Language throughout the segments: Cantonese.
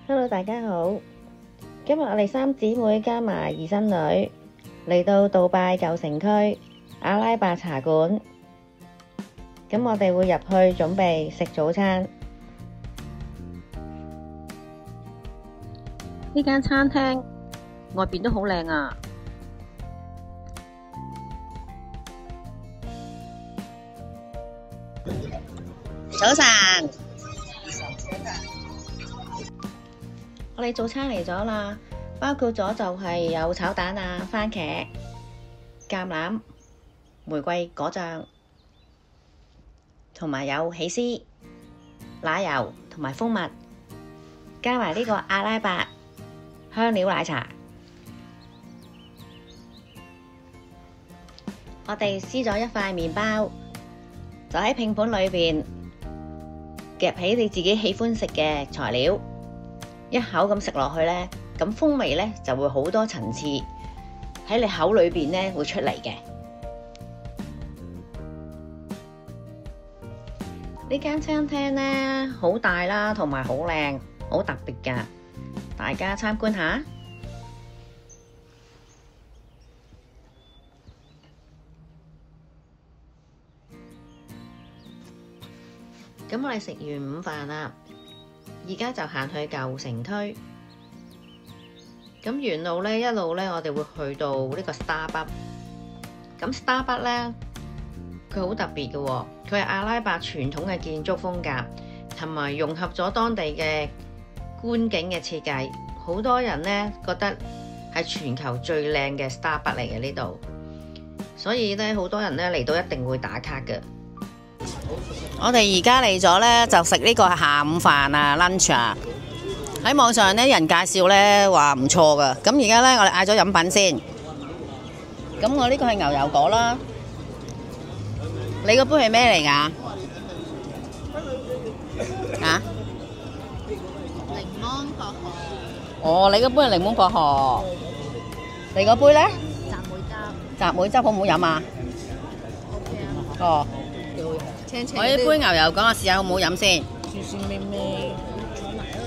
Hello，大家好。今日我哋三姊妹加埋二孫女嚟到杜拜舊城區阿拉伯茶館。咁我哋會入去準備食早餐。呢間餐廳外邊都好靚啊！早晨，我哋早餐嚟咗啦，包括咗就係有炒蛋啊、番茄、橄欖、玫瑰果醬，同埋有起司、奶油同埋蜂蜜，加埋呢個阿拉伯香料奶茶。我哋撕咗一塊麵包，就喺拼盤裏邊夾起你自己喜歡食嘅材料，一口咁食落去呢，咁風味呢就會好多層次喺你口裏邊呢會出嚟嘅。呢間餐廳呢好大啦，同埋好靚，好特別㗎，大家參觀下。咁我哋食完午飯啦，而家就行去舊城區。咁沿路呢，一路呢，我哋會去到呢個 Starbucks。咁 Starbucks 呢，佢好特別嘅喎，佢係阿拉伯傳統嘅建築風格，同埋融合咗當地嘅觀景嘅設計。好多人呢覺得係全球最靚嘅 Starbucks 嚟嘅呢度，所以呢，好多人呢嚟到一定會打卡嘅。我哋而家嚟咗呢，就食呢個下午飯啊 lunch 啊。喺網上呢，人介紹呢話唔錯噶。咁而家呢，我哋嗌咗飲品先。咁我呢個係牛油果啦。你個杯係咩嚟㗎？啊？檸檬薄荷。哦，你個杯係檸檬薄荷。你個杯呢？雜梅汁。雜梅汁好唔好飲啊？ OK 啊。哦。青青我呢杯牛油果，我試下好唔好飲先。酸酸味味，坐埋喺度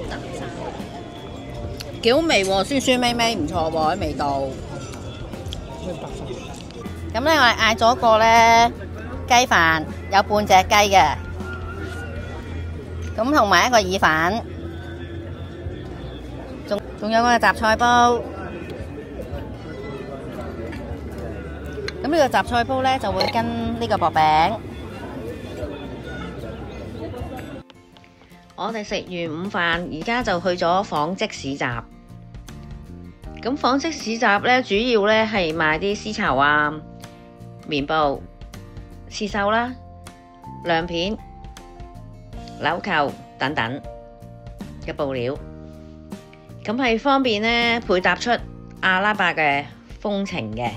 揼晒。幾好味喎，酸酸味味，唔錯喎啲味道。咁咧，我哋嗌咗個咧雞飯，有半隻雞嘅，咁同埋一個意粉，仲有個雜菜煲。咁呢個雜菜煲咧就會跟呢個薄餅。我哋食完午飯，而家就去咗紡織市集。咁紡織市集咧，主要咧係賣啲絲綢啊、棉布、刺繡啦、亮片、紐扣等等嘅布料。咁係方便咧配搭出阿拉伯嘅風情嘅。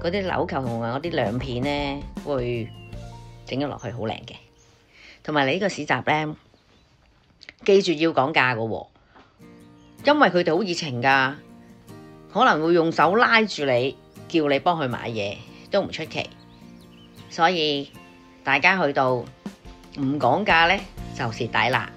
嗰啲紐扣同埋嗰啲亮片咧，會整咗落去好靚嘅。同埋你呢個市集咧，記住要講價㗎喎，因為佢哋好熱情㗎，可能會用手拉住你，叫你幫佢買嘢，都唔出奇。所以大家去到唔講價咧，就蝕底啦。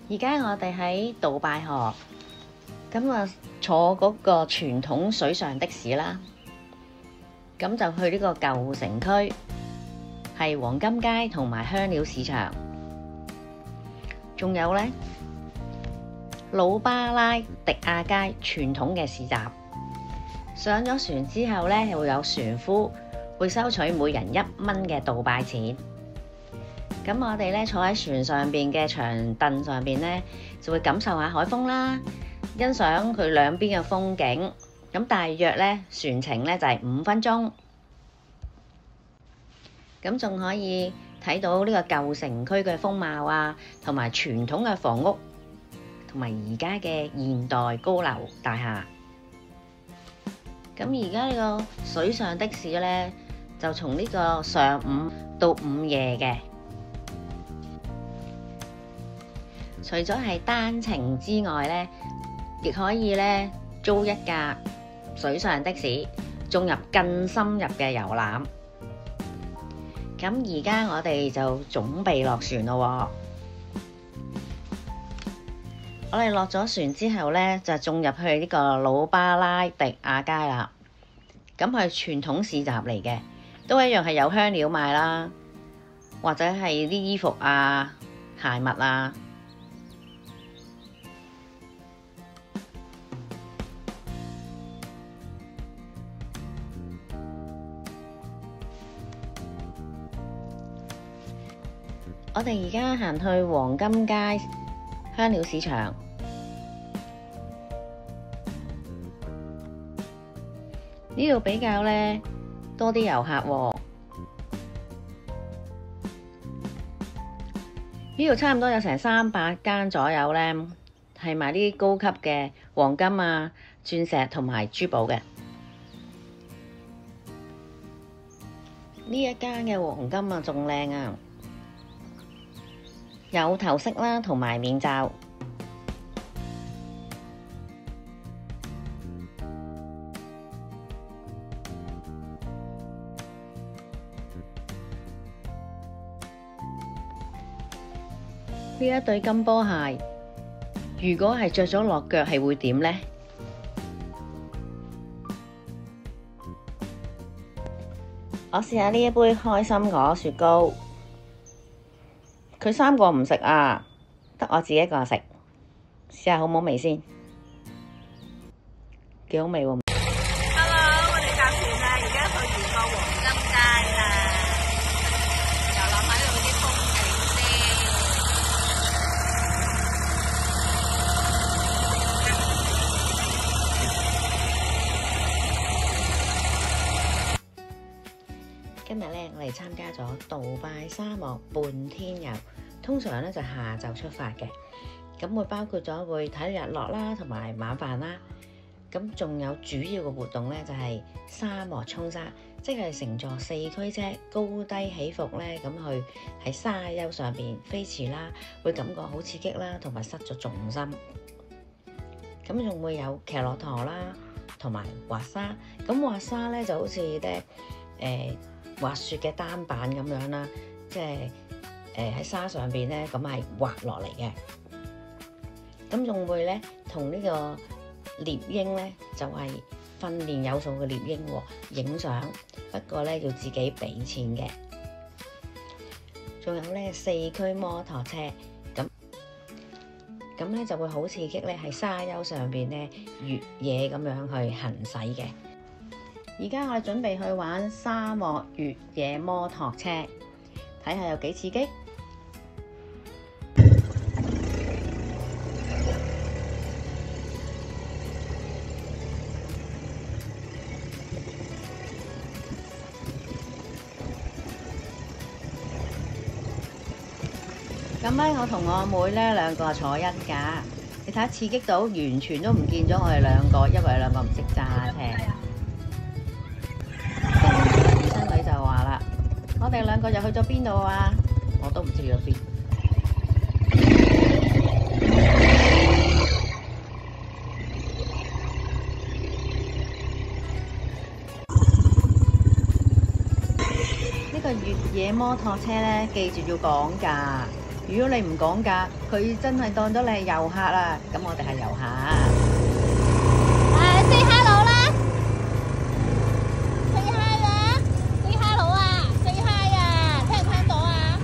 而家我哋喺杜拜河，咁啊坐嗰個傳統水上的士啦，咁就去呢個舊城區，係黃金街同埋香料市場，仲有呢魯巴拉迪亞街傳統嘅市集。上咗船之後呢，會有船夫會收取每人1蚊嘅杜拜錢。咁我哋咧坐喺船上邊嘅長凳上邊咧，就會感受下海風啦，欣賞佢兩邊嘅風景。咁大約咧船程咧就係5分鐘。咁仲可以睇到呢個舊城區嘅風貌啊，同埋傳統嘅房屋同埋而家嘅現代高樓大廈。咁而家呢個水上的士呢，就從呢個上午到午夜嘅。除咗係單程之外呢，亦可以呢租一架水上的士，進入更深入嘅遊覽。咁而家我哋就準備落船咯喎。我哋落咗船之後呢，就進入去呢個魯巴拉迪亞街啦。咁係傳統市集嚟嘅，都一樣係有香料賣啦，或者係啲衣服啊、鞋襪啊。我哋而家行去黃金街香料市場，呢度比較呢多啲遊客喎。呢度差唔多有成300間左右呢，係賣啲高級嘅黃金啊、鑽石同埋珠寶嘅。呢一間嘅黃金啊，仲靚啊！有頭飾啦，同埋面罩。呢一對金波鞋，如果係着咗落腳，係會點呢？我試下呢一杯開心果雪糕。佢3個唔食啊，得我自己一個食，試下好唔好味先？幾好味喎！Hello， 我哋搭船啦，而家去完個黃金街啦，遊覽下呢度啲風景先。今日呢，我哋參加咗杜拜沙漠半天遊。通常咧就下晝出發嘅，咁會包括咗會睇日落啦，同埋晚飯啦。咁仲有主要嘅活動咧就係沙漠衝沙，即係乘坐4驅車高低起伏咧咁去喺沙丘上邊飛馳啦，會感覺好刺激啦，同埋失咗重心。咁仲會有騎駱駝啦，同埋滑沙。咁滑沙咧就好似咧滑雪嘅單板咁樣啦，即係喺沙上邊咧，咁係滑落嚟嘅。咁仲會咧同呢個獵鷹咧，就係訓練有素嘅獵鷹影相，不過咧要自己俾錢嘅。仲有咧4驅摩托車，咁咧就會好刺激咧，喺沙丘上邊咧越野咁樣去行駛嘅。而家我哋準備去玩沙漠越野摩托車，睇下有幾刺激。咁咧，我同我阿妹咧兩個坐一架，你睇下刺激到完全都唔見咗我哋兩個，因為兩個唔識揸車。跟住個醫生女就話啦：我哋兩個又去咗邊度啊？我都唔知去咗邊。呢個越野摩托車咧，記住要講價。如果你唔講價，佢真係當咗你係遊客啦。咁我哋係遊客。say hello 啦 ！say hi 啊 ！say hello 啊 ！say hi 啊！聽唔聽到啊？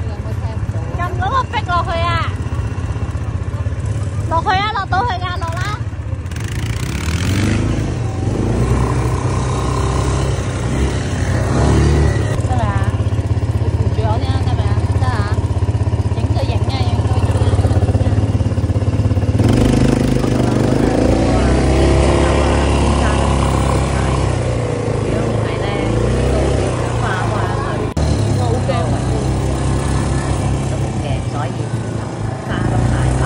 有冇聽唔到？撳嗰個逼落去啊！落去啊！落到去㗎，落啦！得未啊？你扶住我先啊！得未啊？得啊！影就影啊！影到影啊！如果唔係咧，花花去，我好驚喎！都唔驚，所以花都買埋。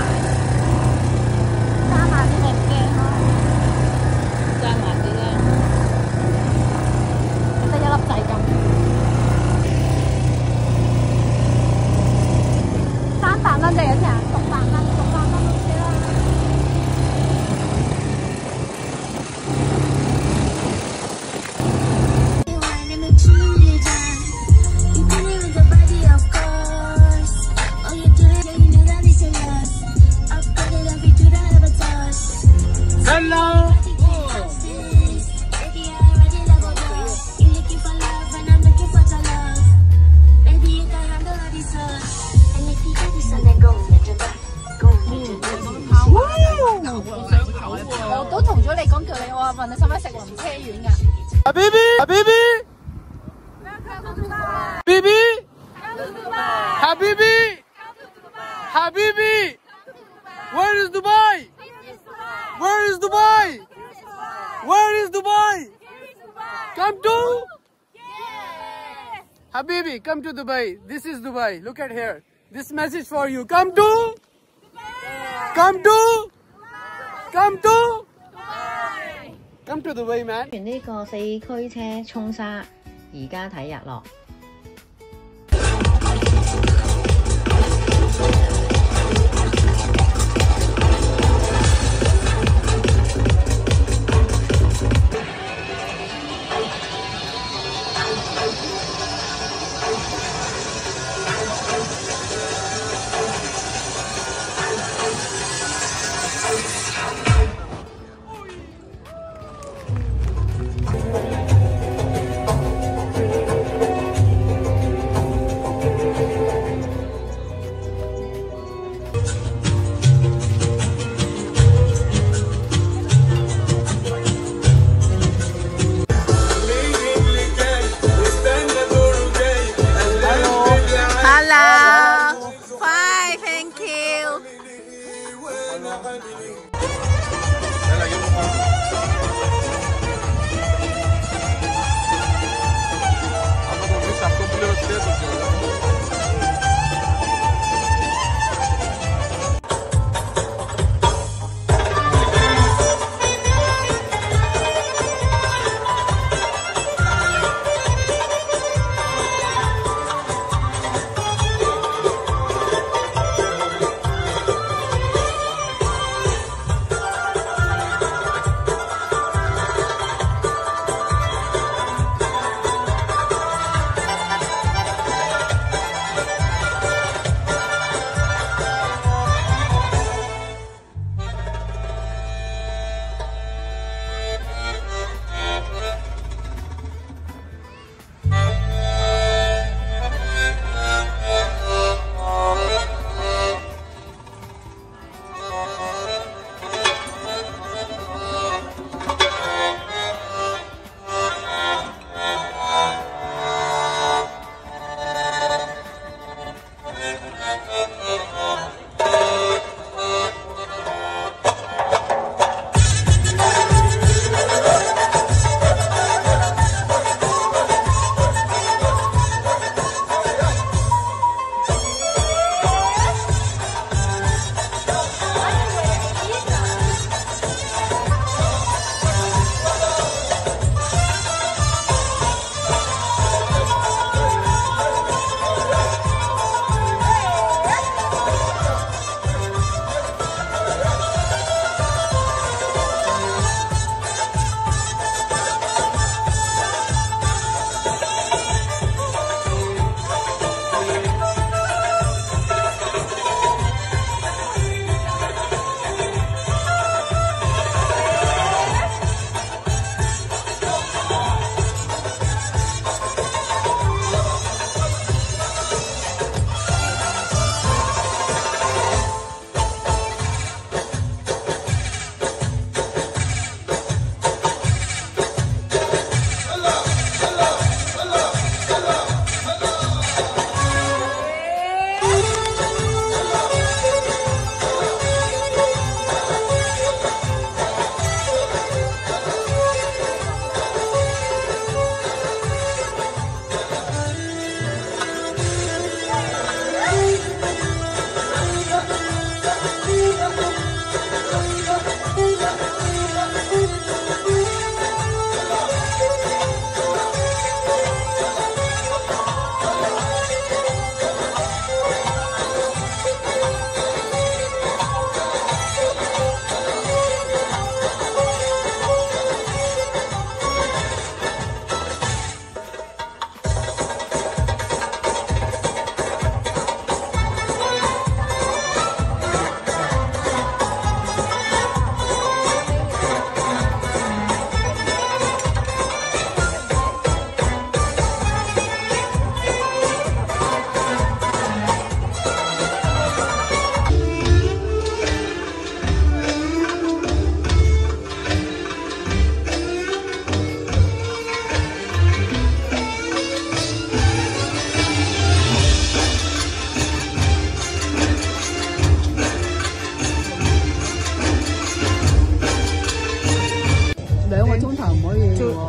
Hello.我都同咗你講叫你，我話問你使唔使食雲車丸㗎Habibi, Habibi, Habibi, Habibi, Habibi. Where is Dubai? Where is Dubai? Where is Dubai? Come to Habibi, come to Dubai. This is Dubai. Look at here. This message for you. Come to Come to Dubai, man. 完呢個4驅車衝沙，而家睇日落。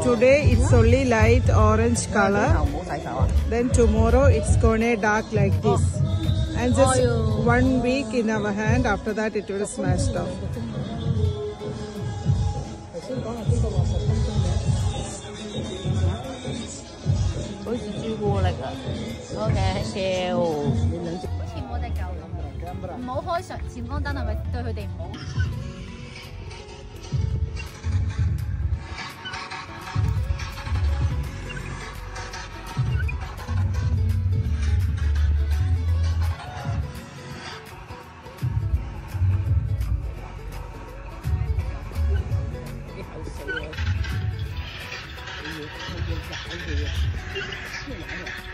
today it's only light orange color. 唔好洗手啊！ Then tomorrow it's gonna dark like this. And just 1 week in our hand. After that it will smashed off. 好似朱古力啊！OK，thank you。好似冇隻狗咁，唔好開閃光燈係咪對佢哋唔好？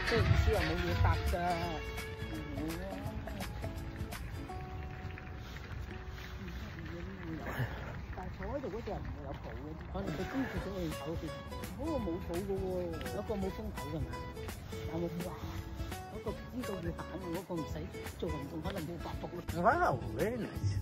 即係意思話冇嘢搭咋。但係坐喺度嗰隻人唔會有肚嘅，可能佢跟住咗佢手邊。嗰個冇肚嘅喎，嗰個冇風頭㗎嘛。有冇哇？嗰個知道要打喎，嗰個唔使做運動，可能冇發福咯。Wow, very nice.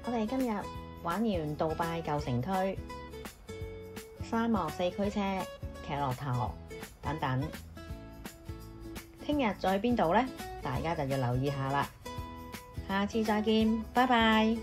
我哋今日玩完杜拜舊城區、沙漠4驅車、騎駱駝等等，聽日再去邊度呢？大家就要留意下啦。下次再見，拜拜。